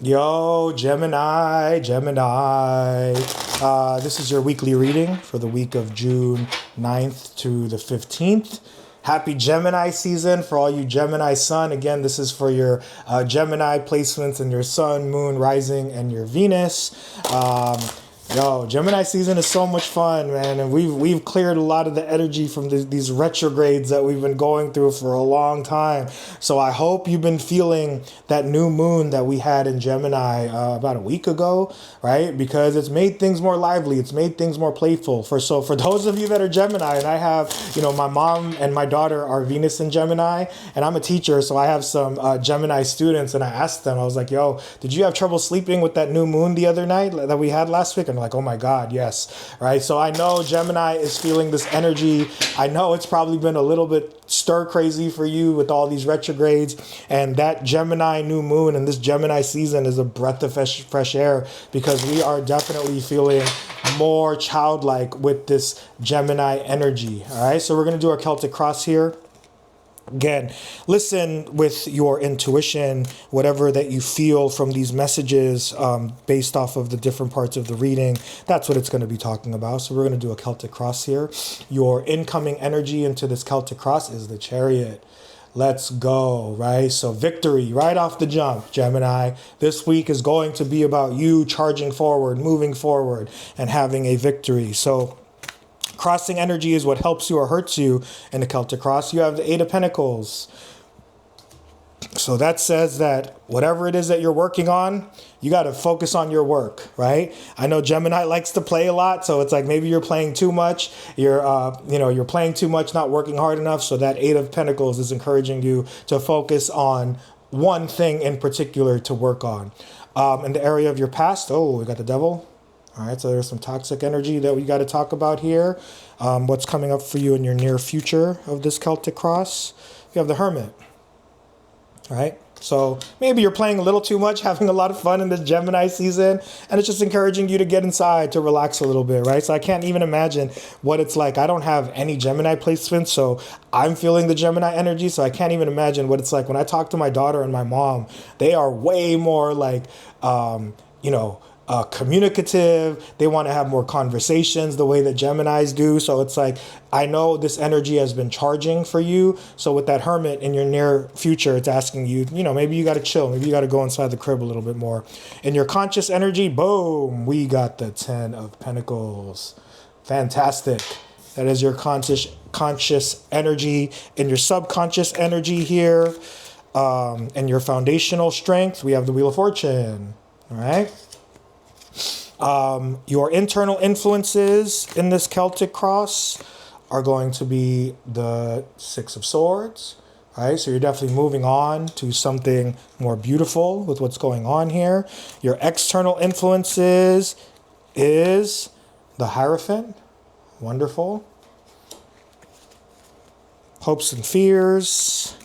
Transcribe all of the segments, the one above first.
Yo, Gemini. This is your weekly reading for the week of June 9th to the 15th. Happy Gemini season for all you Gemini sun. Again, this is for your Gemini placements in your sun, moon, rising, and your Venus. Gemini season is so much fun, man, and we've cleared a lot of the energy from these retrogrades that we've been going through for a long time. So I hope you've been feeling that new moon that we had in Gemini about a week ago, right? Because it's made things more lively, it's made things more playful. For those of you that are Gemini, and I have, my mom and my daughter are Venus in Gemini, and I'm a teacher, so I have some Gemini students, and I asked them, I was like, "Yo, did you have trouble sleeping with that new moon the other night that we had last week?" And like, "Oh my God, yes." Right. So I know Gemini is feeling this energy. I know it's probably been a little bit stir crazy for you with all these retrogrades, and that Gemini new moon and this Gemini season is a breath of fresh air, because we are definitely feeling more childlike with this Gemini energy. All right. So we're going to do our Celtic cross here. Again, listen with your intuition, whatever that you feel from these messages, based off of the different parts of the reading. That's what it's going to be talking about. So we're going to do a Celtic cross here. Your incoming energy into this Celtic cross is the Chariot. Let's go, right? So victory right off the jump, Gemini. This week is going to be about you charging forward, moving forward, and having a victory. So crossing energy is what helps you or hurts you in the Celtic cross. You have the Eight of Pentacles. So that says that whatever it is that you're working on, you got to focus on your work, right? I know Gemini likes to play a lot, so it's like maybe you're playing too much. You're playing too much, not working hard enough. So that Eight of Pentacles is encouraging you to focus on one thing in particular to work on. In the area of your past, we got the Devil. All right, so there's some toxic energy that we got to talk about here. What's coming up for you in your near future of this Celtic cross? You have the Hermit. All right, so maybe you're playing a little too much, having a lot of fun in this Gemini season, and it's just encouraging you to get inside, to relax a little bit, right? So I can't even imagine what it's like. I don't have any Gemini placements, so I'm feeling the Gemini energy, so I can't even imagine what it's like. When I talk to my daughter and my mom, they are way more like, communicative. They want to have more conversations the way that Geminis do. So it's like, I know this energy has been charging for you. So with that Hermit in your near future, it's asking you, maybe you got to chill. Maybe you got to go inside the crib a little bit more. In your conscious energy, boom, we got the Ten of Pentacles. Fantastic. That is your conscious energy. In your subconscious energy here, and your foundational strength, we have the Wheel of Fortune. All right. Your internal influences in this Celtic cross are going to be the Six of Swords. All right, so you're definitely moving on to something more beautiful with what's going on here. Your external influences is the Hierophant. Wonderful. Hopes and fears.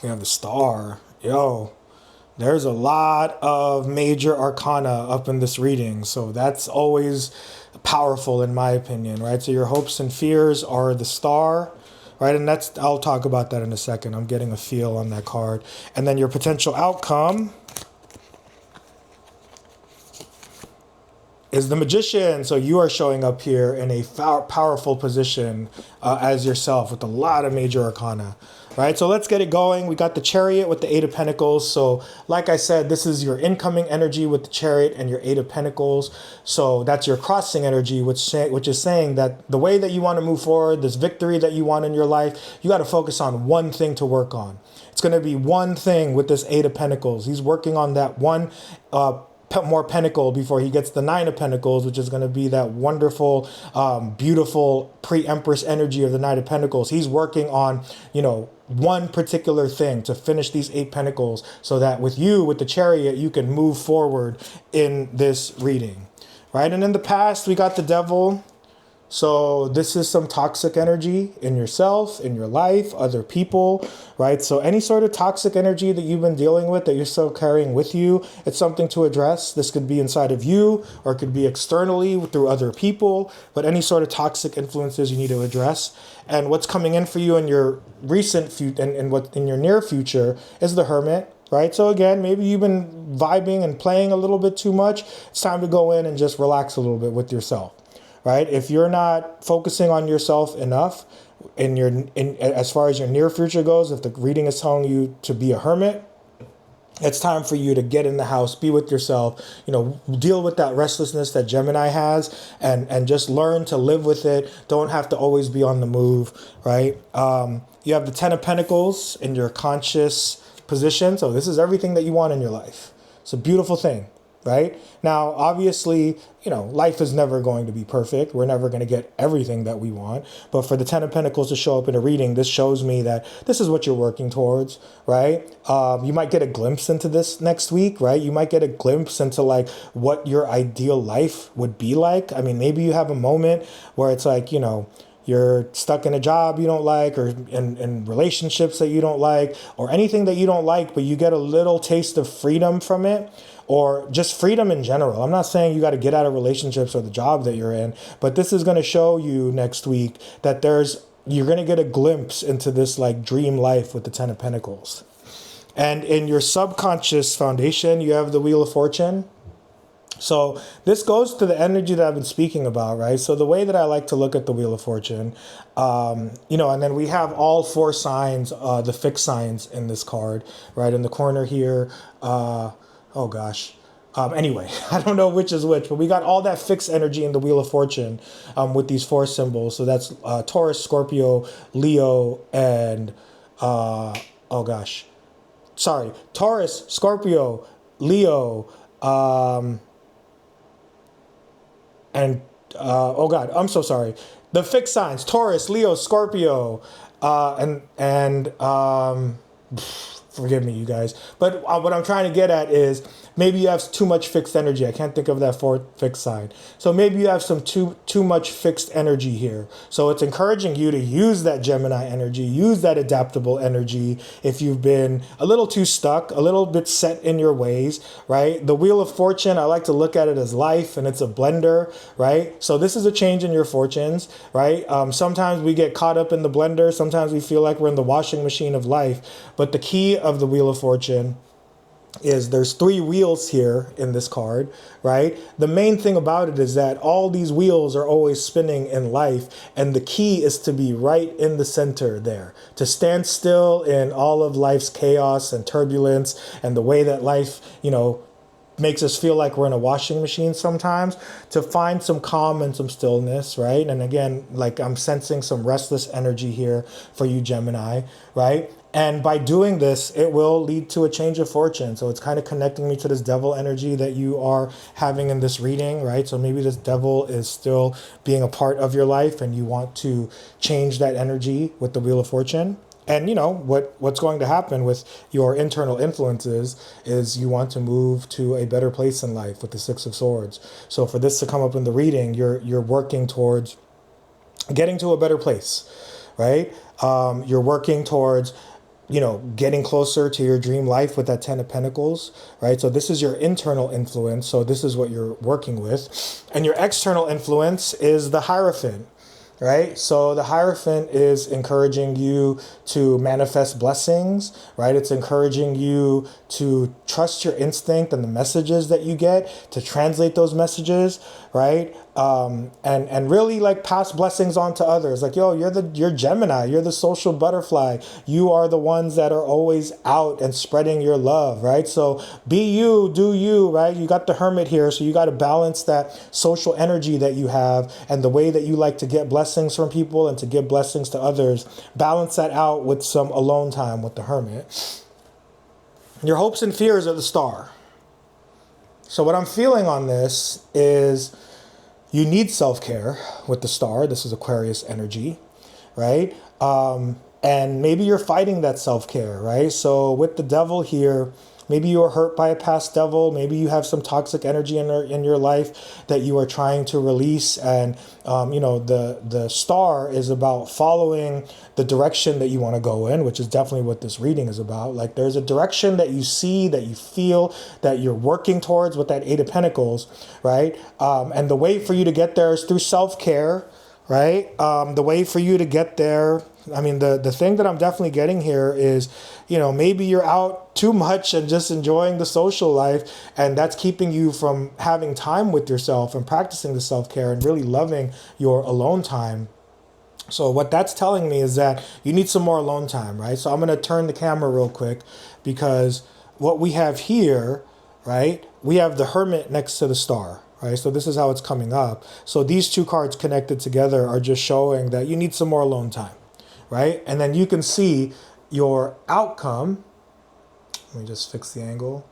We have the Star. There's a lot of major arcana up in this reading, so that's always powerful in my opinion, right? So your hopes and fears are the Star, right? And I'll talk about that in a second. I'm getting a feel on that card. And then your potential outcome is the Magician. So you are showing up here in a powerful position as yourself with a lot of major arcana. Right, so let's get it going. We got the Chariot with the Eight of Pentacles. So like I said, this is your incoming energy with the Chariot and your Eight of Pentacles. So that's your crossing energy, which is saying that the way that you want to move forward, this victory that you want in your life, you got to focus on one thing to work on. It's going to be one thing with this Eight of Pentacles. He's working on that one more pentacle before he gets the Nine of Pentacles, which is going to be that wonderful, beautiful pre-Empress energy of the Knight of Pentacles. He's working on, one particular thing to finish these Eight Pentacles, so that with the Chariot, you can move forward in this reading, right? And in the past, we got the Devil. So this is some toxic energy in yourself, in your life, other people, right? So any sort of toxic energy that you've been dealing with, that you're still carrying with you, it's something to address. This could be inside of you, or it could be externally through other people, but any sort of toxic influences you need to address. And what's coming in for you in your recent future and what in your near future is the Hermit. right? So again, maybe you've been vibing and playing a little bit too much. It's time to go in and just relax a little bit with yourself, right? If you're not focusing on yourself enough as far as your near future goes, if the reading is telling you to be a hermit, it's time for you to get in the house, be with yourself, deal with that restlessness that Gemini has, and just learn to live with it. Don't have to always be on the move, right? You have the Ten of Pentacles in your conscious position. So this is everything that you want in your life. It's a beautiful thing, right? Now, obviously, life is never going to be perfect. We're never going to get everything that we want. But for the Ten of Pentacles to show up in a reading, this shows me that this is what you're working towards, right? You might get a glimpse into this next week, right? You might get a glimpse into like what your ideal life would be like. I mean, maybe you have a moment where it's like, you're stuck in a job you don't like, or in relationships that you don't like, or anything that you don't like, but you get a little taste of freedom from it, or just freedom in general. I'm not saying you got to get out of relationships or the job that you're in, but this is going to show you next week that you're going to get a glimpse into this like dream life with the Ten of Pentacles. And in your subconscious foundation, you have the Wheel of Fortune. So this goes to the energy that I've been speaking about, right? So the way that I like to look at the Wheel of Fortune, and then we have all four signs, the fixed signs in this card, right? In the corner here, anyway, I don't know which is which, but we got all that fixed energy in the Wheel of Fortune with these four symbols. So that's Taurus, Scorpio, Leo, and, Taurus, Scorpio, Leo, the fixed signs: Taurus, Leo, Scorpio, forgive me, you guys. But what I'm trying to get at is maybe you have too much fixed energy. I can't think of that fourth fixed sign. So maybe you have some too much fixed energy here. So it's encouraging you to use that Gemini energy, use that adaptable energy if you've been a little too stuck, a little bit set in your ways, right? The Wheel of Fortune, I like to look at it as life, and it's a blender, right? So this is a change in your fortunes, right? Sometimes we get caught up in the blender. Sometimes we feel like we're in the washing machine of life. But the key of the Wheel of Fortune is there's three wheels here in this card, right? The main thing about it is that all these wheels are always spinning in life, and the key is to be right in the center there, to stand still in all of life's chaos and turbulence and the way that life, makes us feel like we're in a washing machine sometimes, to find some calm and some stillness, right? And again, like I'm sensing some restless energy here for you, Gemini, right? And by doing this, it will lead to a change of fortune. So it's kind of connecting me to this devil energy that you are having in this reading, right? So maybe this devil is still being a part of your life and you want to change that energy with the Wheel of Fortune. And what's going to happen with your internal influences is you want to move to a better place in life with the Six of Swords. So for this to come up in the reading, you're working towards getting to a better place, right? You're working towards getting closer to your dream life with that Ten of Pentacles, right? So this is your internal influence. So this is what you're working with. And your external influence is the Hierophant, right? So the Hierophant is encouraging you to manifest blessings, right? It's encouraging you to trust your instinct and the messages that you get, to translate those messages, right? And really like pass blessings on to others. Like, you're Gemini, you're the social butterfly. You are the ones that are always out and spreading your love, right? So be you, do you, right? You got the Hermit here. So you got to balance that social energy that you have and the way that you like to get blessings from people and to give blessings to others. Balance that out with some alone time with the Hermit. Your hopes and fears are the Star. So what I'm feeling on this is you need self-care with the Star. This is Aquarius energy, right? And maybe you're fighting that self-care, right? So with the Devil here, maybe you were hurt by a past devil. Maybe you have some toxic energy in your life that you are trying to release. And, the Star is about following the direction that you want to go in, which is definitely what this reading is about. Like there's a direction that you see, that you feel, that you're working towards with that Eight of Pentacles, right? And the way for you to get there is through self-care, right? The way for you to get there, I mean, the thing that I'm definitely getting here is, maybe you're out too much and just enjoying the social life, and that's keeping you from having time with yourself and practicing the self-care and really loving your alone time. So what that's telling me is that you need some more alone time, right? So I'm going to turn the camera real quick, because what we have here, right? We have the Hermit next to the Star, right? So this is how it's coming up. So these two cards connected together are just showing that you need some more alone time, right? And then you can see your outcome. Let me just fix the angle.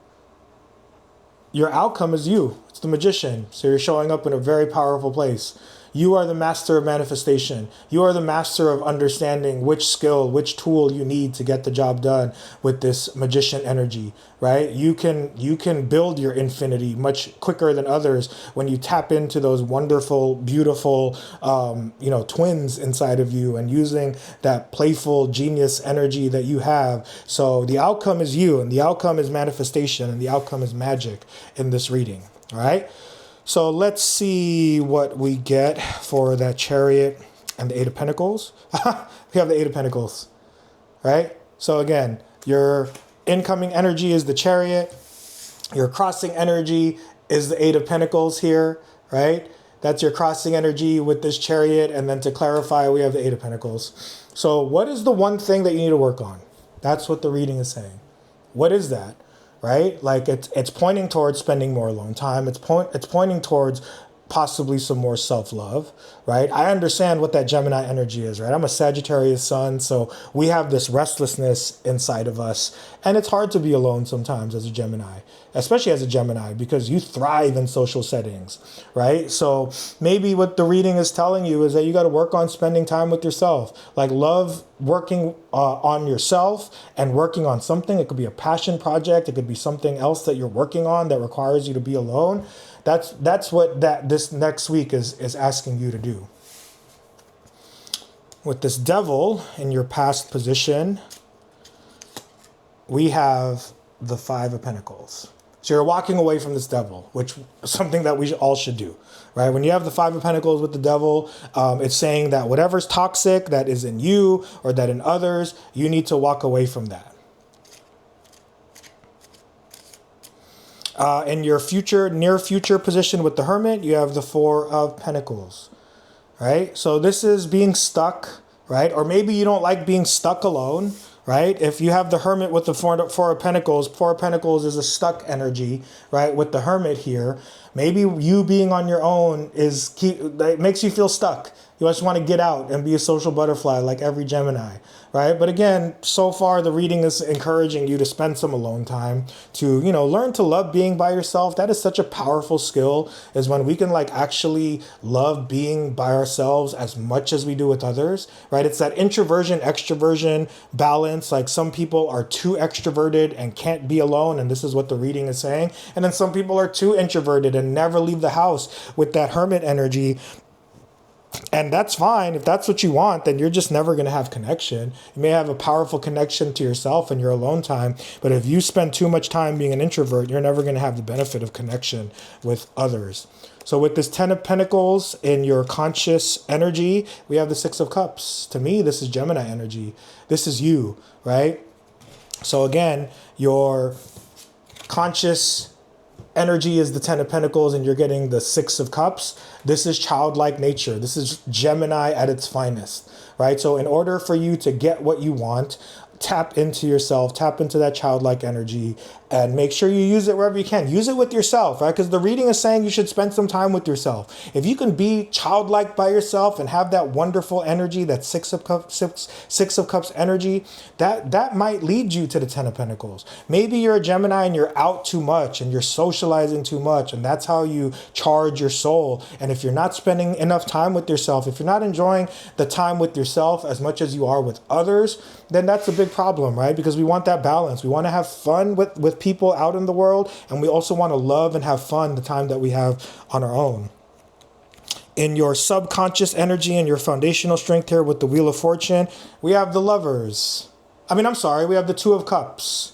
Your outcome is you. It's the Magician. So you're showing up in a very powerful place. You are the master of manifestation. You are the master of understanding which skill, which tool you need to get the job done with this Magician energy, right? You can build your infinity much quicker than others when you tap into those wonderful, beautiful, twins inside of you, and using that playful genius energy that you have. So the outcome is you, and the outcome is manifestation, and the outcome is magic in this reading, all right? So let's see what we get for that Chariot and the Eight of Pentacles. We have the Eight of Pentacles, right? So again, your incoming energy is the Chariot. Your crossing energy is the Eight of Pentacles here, right? That's your crossing energy with this Chariot. And then to clarify, we have the Eight of Pentacles. So what is the one thing that you need to work on? That's what the reading is saying. What is that? Right? Like it's pointing towards spending more alone time. It's pointing towards possibly some more self-love, right? I understand what that Gemini energy is, right? I'm a Sagittarius sun, so we have this restlessness inside of us, and it's hard to be alone sometimes as a Gemini, especially as a Gemini, because you thrive in social settings, right? So maybe what the reading is telling you is that you got to work on spending time with yourself. Like, love working on yourself and working on something. It could be a passion project. It could be something else that you're working on that requires you to be alone. That's what this next week is asking you to do. With this Devil in your past position, we have the Five of Pentacles. So you're walking away from this Devil, which is something that we all should do, right? When you have the Five of Pentacles with the Devil, it's saying that whatever's toxic that is in you or that in others, you need to walk away from that. In your near future position with the Hermit, you have the Four of Pentacles, right? So this is being stuck, right? Or maybe you don't like being stuck alone, right? If you have the Hermit with the Four of Pentacles is a stuck energy, right? With the Hermit here, maybe you being on your own it makes you feel stuck. You just want to get out and be a social butterfly like every Gemini, right? But again, so far the reading is encouraging you to spend some alone time, to, learn to love being by yourself. That is such a powerful skill, is when we can actually love being by ourselves as much as we do with others, right? It's that introversion, extroversion balance. Like, some people are too extroverted and can't be alone, and this is what the reading is saying. And then some people are too introverted and never leave the house with that Hermit energy. And that's fine. If that's what you want, then you're just never going to have connection. You may have a powerful connection to yourself in your alone time, but if you spend too much time being an introvert, you're never going to have the benefit of connection with others. So with this Ten of Pentacles in your conscious energy, we have the Six of Cups. To me, this is Gemini energy. This is you, right? So again, your conscious energy is the Ten of Pentacles, and you're getting the Six of Cups. This is childlike nature. This is Gemini at its finest, right? So in order for you to get what you want, tap into yourself, tap into that childlike energy, and make sure you use it wherever you can. Use it with yourself, right? Because the reading is saying you should spend some time with yourself. If you can be childlike by yourself and have that wonderful energy, that Six of Cups energy, that might lead you to the Ten of Pentacles. Maybe you're a Gemini and you're out too much and you're socializing too much, and that's how you charge your soul. And if you're not spending enough time with yourself, if you're not enjoying the time with yourself as much as you are with others, then that's a big problem, right? Because we want that balance. We want to have fun with people out in the world, and we also want to love and have fun the time that we have on our own. In your subconscious energy and your foundational strength here with the Wheel of Fortune, we have the Lovers. We have the Two of Cups,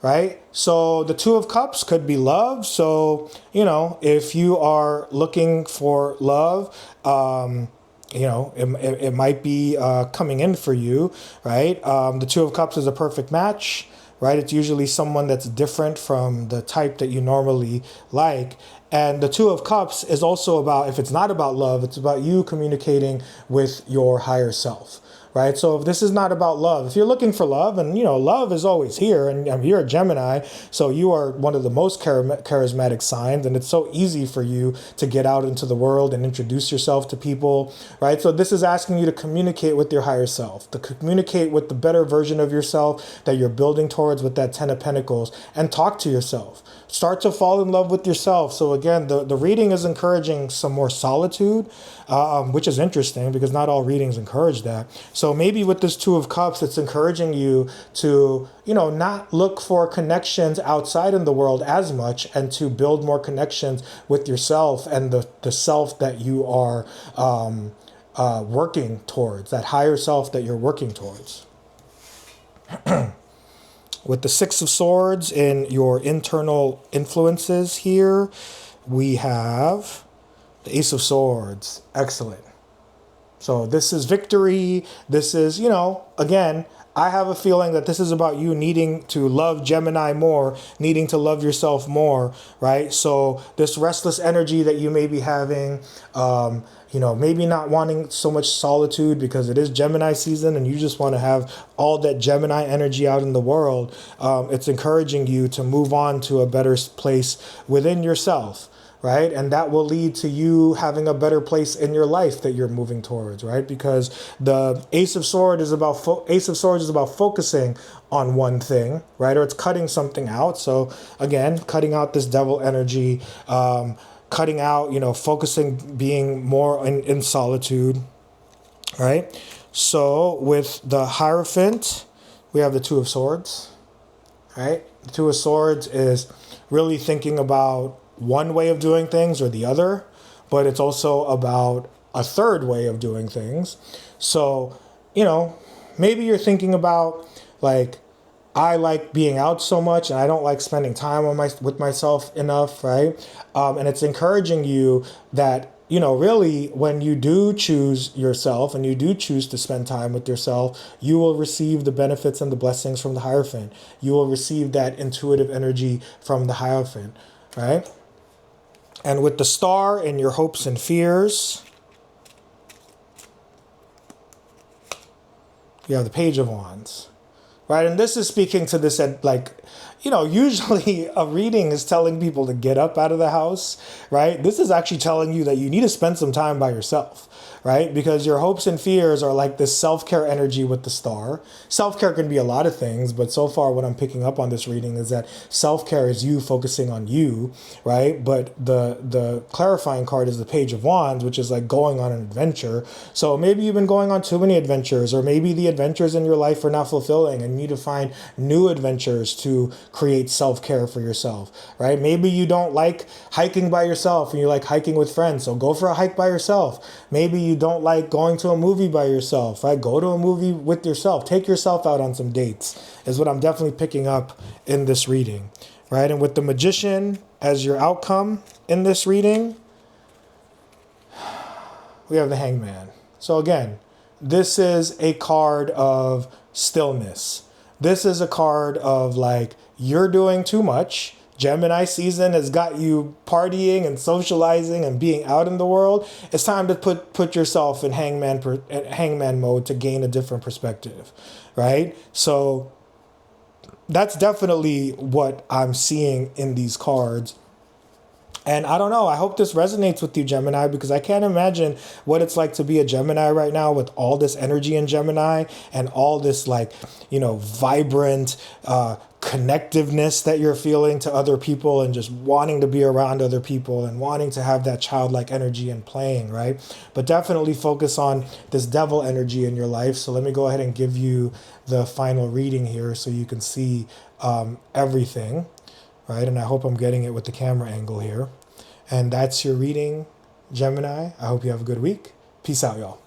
right? So the Two of Cups could be love. So, if you are looking for love, it might be coming in for you, right? The Two of Cups is a perfect match, right? It's usually someone that's different from the type that you normally like. And the Two of Cups is also about, if it's not about love, it's about you communicating with your higher self, right? So if this is not about love, if you're looking for love, and love is always here, and you're a Gemini, so you are one of the most charismatic signs, and it's so easy for you to get out into the world and introduce yourself to people, right? So this is asking you to communicate with your higher self, to communicate with the better version of yourself that you're building towards with that Ten of Pentacles, and talk to yourself. Start to fall in love with yourself. So again, the reading is encouraging some more solitude, which is interesting because not all readings encourage that. So maybe with this Two of Cups, it's encouraging you to, not look for connections outside in the world as much, and to build more connections with yourself and the self that you are working towards, that higher self that you're working towards. With the Six of Swords in your internal influences here, we have the Ace of Swords. Excellent. So this is victory. This is, again, I have a feeling that this is about you needing to love Gemini more, needing to love yourself more, right? So this restless energy that you may be having, maybe not wanting so much solitude because it is Gemini season and you just want to have all that Gemini energy out in the world. It's encouraging you to move on to a better place within yourself, right? And that will lead to you having a better place in your life that you're moving towards, right? Because the Ace of Swords is about focusing on one thing, right? Or it's cutting something out. So again, cutting out this devil energy, cutting out, focusing, being more in solitude, right? So with the Hierophant, we have the Two of Swords, right? The Two of Swords is really thinking about one way of doing things or the other, but it's also about a third way of doing things. So, maybe you're thinking about I like being out so much and I don't like spending time with myself enough, right? And it's encouraging you that, really when you do choose yourself and you do choose to spend time with yourself, you will receive the benefits and the blessings from the Hierophant. You will receive that intuitive energy from the Hierophant, right? And with the Star in your hopes and fears, you have the Page of Wands, right? And this is speaking to this usually a reading is telling people to get up out of the house, right? This is actually telling you that you need to spend some time by yourself, right? Because your hopes and fears are like this self-care energy with the Star. Self-care can be a lot of things, but so far what I'm picking up on this reading is that self-care is you focusing on you, right? But the clarifying card is the Page of Wands, which is like going on an adventure. So maybe you've been going on too many adventures, or maybe the adventures in your life are not fulfilling and you need to find new adventures to create self-care for yourself, right? Maybe you don't like hiking by yourself and you like hiking with friends, so go for a hike by yourself. Maybe you don't like going to a movie by yourself, right? Go to a movie with yourself. Take yourself out on some dates is what I'm definitely picking up in this reading, right? And with the Magician as your outcome in this reading, we have the Hangman. So again, this is a card of stillness. This is a card of you're doing too much. Gemini season has got you partying and socializing and being out in the world. It's time to put yourself in hangman mode to gain a different perspective, right? So that's definitely what I'm seeing in these cards. And I don't know, I hope this resonates with you, Gemini, because I can't imagine what it's like to be a Gemini right now with all this energy in Gemini and all this vibrant connectiveness that you're feeling to other people and just wanting to be around other people and wanting to have that childlike energy and playing, right? But definitely focus on this devil energy in your life. So let me go ahead and give you the final reading here so you can see everything. Right, and I hope I'm getting it with the camera angle here. And that's your reading, Gemini. I hope you have a good week. Peace out, y'all.